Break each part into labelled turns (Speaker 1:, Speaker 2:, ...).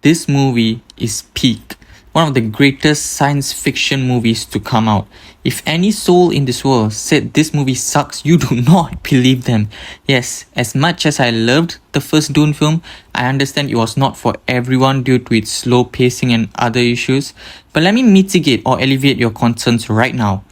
Speaker 1: this movie is peak. One of the greatest science fiction movies to come out. If any soul in this world said this movie sucks, you do not believe them. Yes, as much as I loved the first Dune film, I understand it was not for everyone due to its slow pacing and other issues. But let me mitigate or alleviate your concerns right now.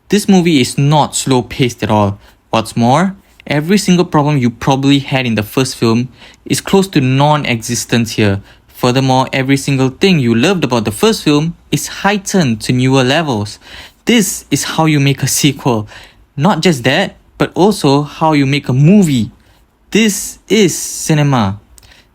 Speaker 1: This movie is not slow paced at all. What's more, every single problem you probably had in the first film is close to non-existence here. Furthermore, every single thing you loved about the first film is heightened to newer levels. This is how you make a sequel. Not just that, but also how you make a movie. This is cinema.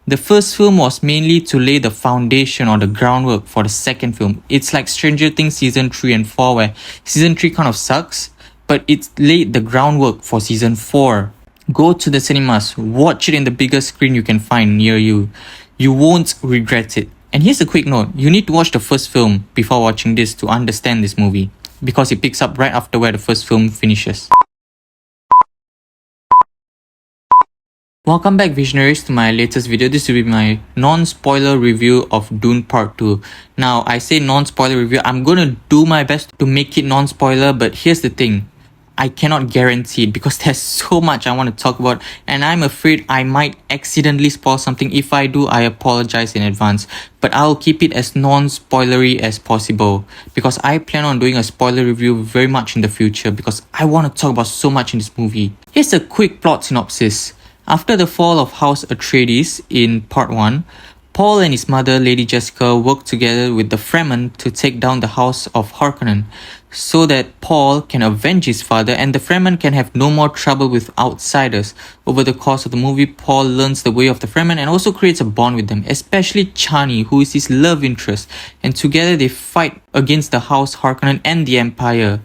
Speaker 1: The first film was mainly to lay the foundation or the groundwork for the second film. It's like Stranger Things Season 3 and 4 where Season 3 kind of sucks, but it laid the groundwork for Season 4. Go to the cinemas, watch it in the biggest screen you can find near you. You won't regret it. And here's a quick note, you need to watch the first film before watching this to understand this movie, because it picks up right after where the first film finishes. Welcome back visionaries to my latest video. This will be my non-spoiler review of Dune Part 2. Now, I say non-spoiler review, I'm gonna do my best to make it non-spoiler, but here's the thing. I cannot guarantee it because there's so much I want to talk about and I'm afraid I might accidentally spoil something. If I do, I apologize in advance. But I'll keep it as non-spoilery as possible because I plan on doing a spoiler review very much in the future because I want to talk about so much in this movie. Here's a quick plot synopsis. After the fall of House Atreides in Part 1, Paul and his mother, Lady Jessica, work together with the Fremen to take down the House of Harkonnen so that Paul can avenge his father and the Fremen can have no more trouble with outsiders. Over the course of the movie, Paul learns the way of the Fremen and also creates a bond with them, especially Chani, who is his love interest, and together they fight against the House Harkonnen and the Emperor.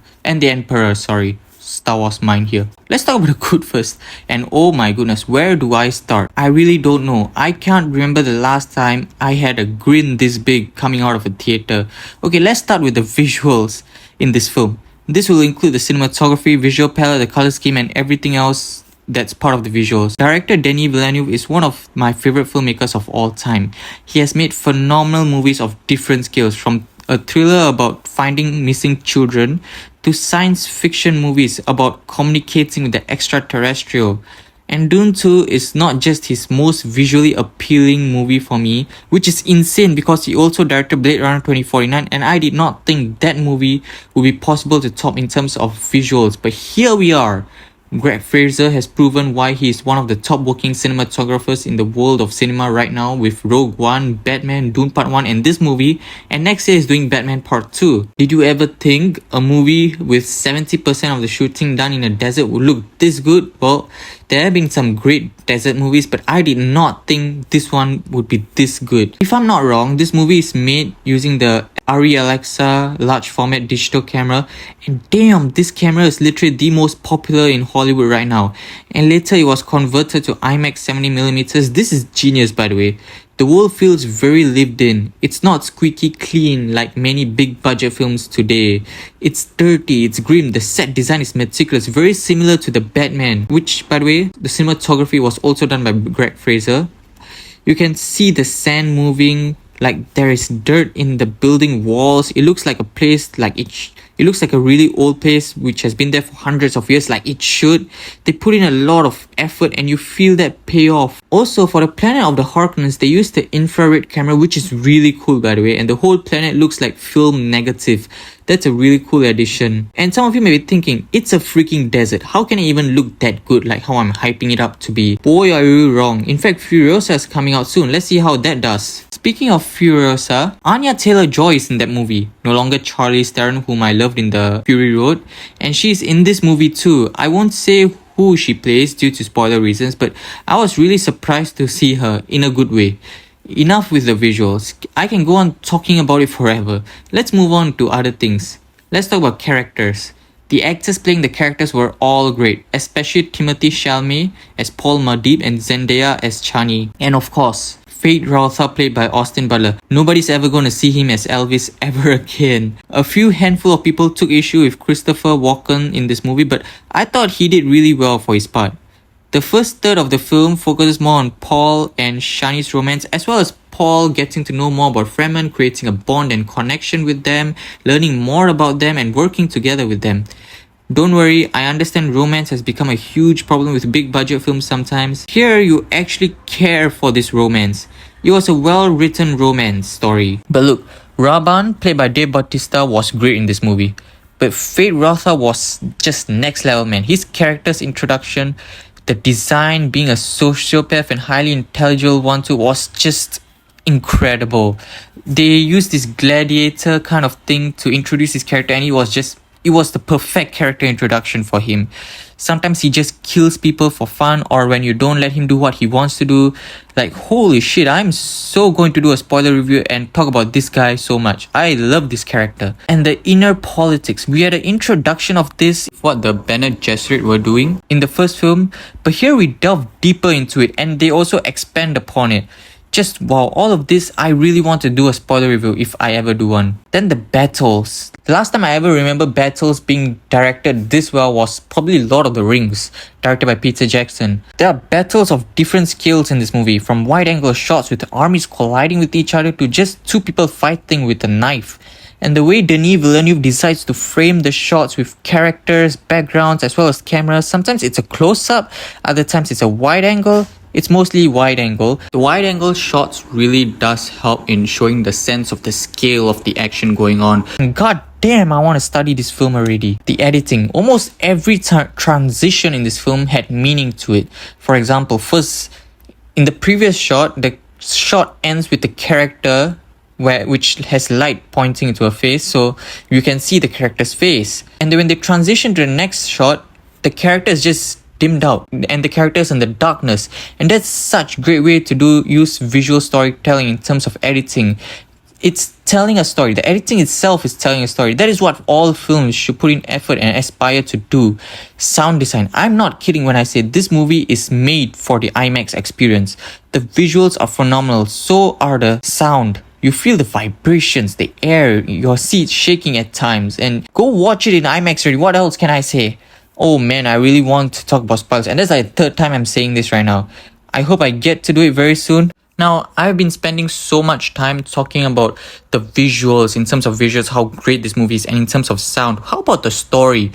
Speaker 1: Star Wars mind here. Let's talk about the good first. And oh my goodness, where do I start? I really don't know. I can't remember the last time I had a grin this big coming out of a theater. Okay, let's start with the visuals in this film. This will include the cinematography, visual palette, the color scheme and everything else that's part of the visuals. Director Denis Villeneuve is one of my favorite filmmakers of all time. He has made phenomenal movies of different scales, from a thriller about finding missing children to science fiction movies about communicating with the extraterrestrial. And Dune 2 is not just his most visually appealing movie for me, which is insane because he also directed Blade Runner 2049 and I did not think that movie would be possible to top in terms of visuals, but here we are. Greg Fraser has proven why he is one of the top working cinematographers in the world of cinema right now with Rogue One, Batman, Dune Part 1 and this movie, and next year is doing Batman Part 2. Did you ever think a movie with 70% of the shooting done in a desert would look this good? Well, there have been some great desert movies, but I did not think this one would be this good. If I'm not wrong, this movie is made using the Arri Alexa large format digital camera, and damn, this camera is literally the most popular in Hollywood right now. And later it was converted to IMAX 70mm. This is genius, by the way. The world feels very lived in. It's not squeaky clean like many big budget films today. It's dirty, it's grim, the set design is meticulous, very similar to the Batman, which, by the way, the cinematography was also done by Greg Fraser. You can see the sand moving, like there is dirt in the building walls. It looks like a place like it looks like a really old place which has been there for hundreds of years, like it should. They put in a lot of effort and you feel that payoff. Also, for the planet of the Harkonnens, they used the infrared camera, which is really cool, by the way, and the whole planet looks like film negative. That's a really cool addition. And some of you may be thinking, it's a freaking desert. How can it even look that good like how I'm hyping it up to be? Boy, are you wrong. In fact, Furiosa is coming out soon. Let's see how that does. Speaking of Furiosa, Anya Taylor-Joy is in that movie. No longer Charlize Theron, whom I loved in the Fury Road. And she's in this movie too. I won't say who she plays due to spoiler reasons, but I was really surprised to see her in a good way. Enough with the visuals. I can go on talking about it forever. Let's move on to other things. Let's talk about characters. The actors playing the characters were all great, especially Timothee Chalamet as Paul Muad'Dib and Zendaya as Chani. And of course, Fade Rotha played by Austin Butler. Nobody's ever gonna see him as Elvis ever again. A few handful of people took issue with Christopher Walken in this movie, but I thought he did really well for his part. The first third of the film focuses more on Paul and Shani's romance as well as Paul, getting to know more about Fremen, creating a bond and connection with them, learning more about them and working together with them. Don't worry, I understand romance has become a huge problem with big budget films sometimes. Here, you actually care for this romance. It was a well-written romance story. But look, Raban, played by Bautista, was great in this movie. But Fate Rotha was just next level, man. His character's introduction, the design, being a sociopath and highly intelligent one too, was just incredible. They used this gladiator kind of thing to introduce his character, and it was the perfect character introduction for him. Sometimes he just kills people for fun, or when you don't let him do what he wants to do. Like, holy shit, I'm so going to do a spoiler review and talk about this guy so much. I love this character. And the inner politics. We had an introduction of this, what the Bene Gesserit were doing in the first film, but here we delve deeper into it and they also expand upon it. Just wow, all of this, I really want to do a spoiler review if I ever do one. Then the battles. The last time I ever remember battles being directed this well was probably Lord of the Rings, directed by Peter Jackson. There are battles of different scales in this movie, from wide-angle shots with armies colliding with each other to just two people fighting with a knife. And the way Denis Villeneuve decides to frame the shots with characters, backgrounds, as well as cameras. Sometimes it's a close-up, other times it's a wide-angle. It's mostly wide angle. The wide angle shots really does help in showing the sense of the scale of the action going on. And god damn, I want to study this film already. The editing. Almost every transition in this film had meaning to it. For example, first, in the previous shot, the shot ends with the character which has light pointing into her face, so you can see the character's face. And then when they transition to the next shot, the character is just dimmed out and the characters in the darkness, and that's such a great way to use visual storytelling in terms of editing. It's telling a story. The editing itself is telling a story. That is what all films should put in effort and aspire to do. Sound design. I'm not kidding when I say this movie is made for the IMAX experience. The visuals are phenomenal, so are the sound. You feel the vibrations, the air, your seat shaking at times, and go watch it in IMAX already. What else can I say? Oh man, I really want to talk about spoilers, and that's like the third time I'm saying this right now. I hope I get to do it very soon. Now, I've been spending so much time talking about the visuals, in terms of visuals, how great this movie is, and in terms of sound. How about the story?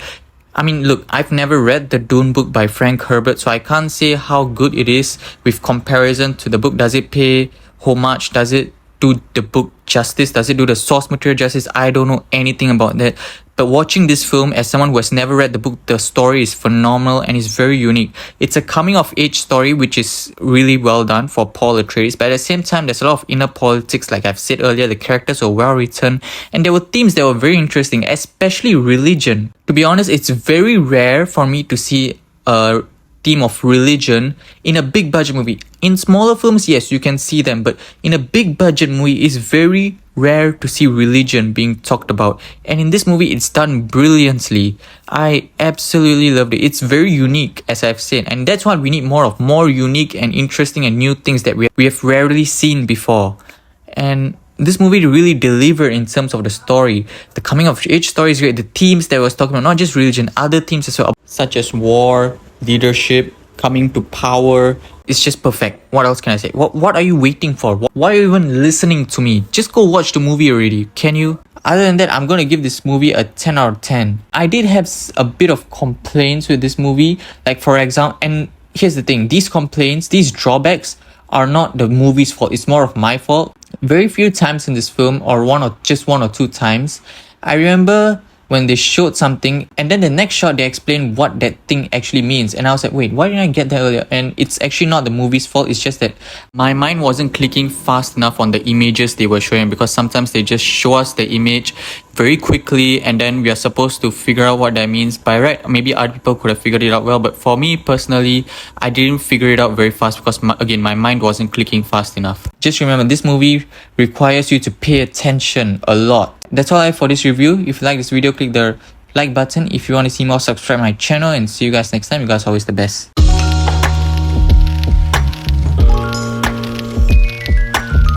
Speaker 1: I mean, look, I've never read the Dune book by Frank Herbert, so I can't say how good it is with comparison to the book. Does it pay homage? Does it do the book justice? Does it do the source material justice? I don't know anything about that. But watching this film as someone who has never read the book, the story is phenomenal and is very unique. It's a coming of age story which is really well done for Paul Atreides, but at the same time there's a lot of inner politics. Like I've said earlier, the characters were well written and there were themes that were very interesting, especially religion. To be honest, it's very rare for me to see a theme of religion in a big budget movie. In smaller films, yes, you can see them, but in a big budget movie, it's very rare to see religion being talked about. And in this movie, it's done brilliantly. I absolutely loved it. It's very unique, as I've said, and that's what we need more of. More unique and interesting and new things that we have rarely seen before. And this movie really delivered in terms of the story. The coming of age story is great. The themes that I was talking about, not just religion, other themes as well, such as war, leadership, coming to power. It's just perfect. What else can I say? What are you waiting for? Why are you even listening to me? Just go watch the movie already, can you? Other than that, I'm going to give this movie a 10 out of 10. I did have a bit of complaints with this movie. Like for example, and here's the thing, these complaints, these drawbacks are not the movie's fault. It's more of my fault. Very few times in this film, or one or two times, I remember when they showed something and then the next shot they explained what that thing actually means, and I was like, wait, why didn't I get that earlier? And it's actually not the movie's fault. It's just that my mind wasn't clicking fast enough on the images they were showing, because sometimes they just show us the image very quickly and then we are supposed to figure out what that means. By right, maybe other people could have figured it out well, but for me personally, I didn't figure it out very fast because my mind wasn't clicking fast enough. Just remember, this movie requires you to pay attention a lot. That's all I have for this review. If you like this video, click the like button. If you want to see more, subscribe my channel, and see you guys next time. You guys are always the best.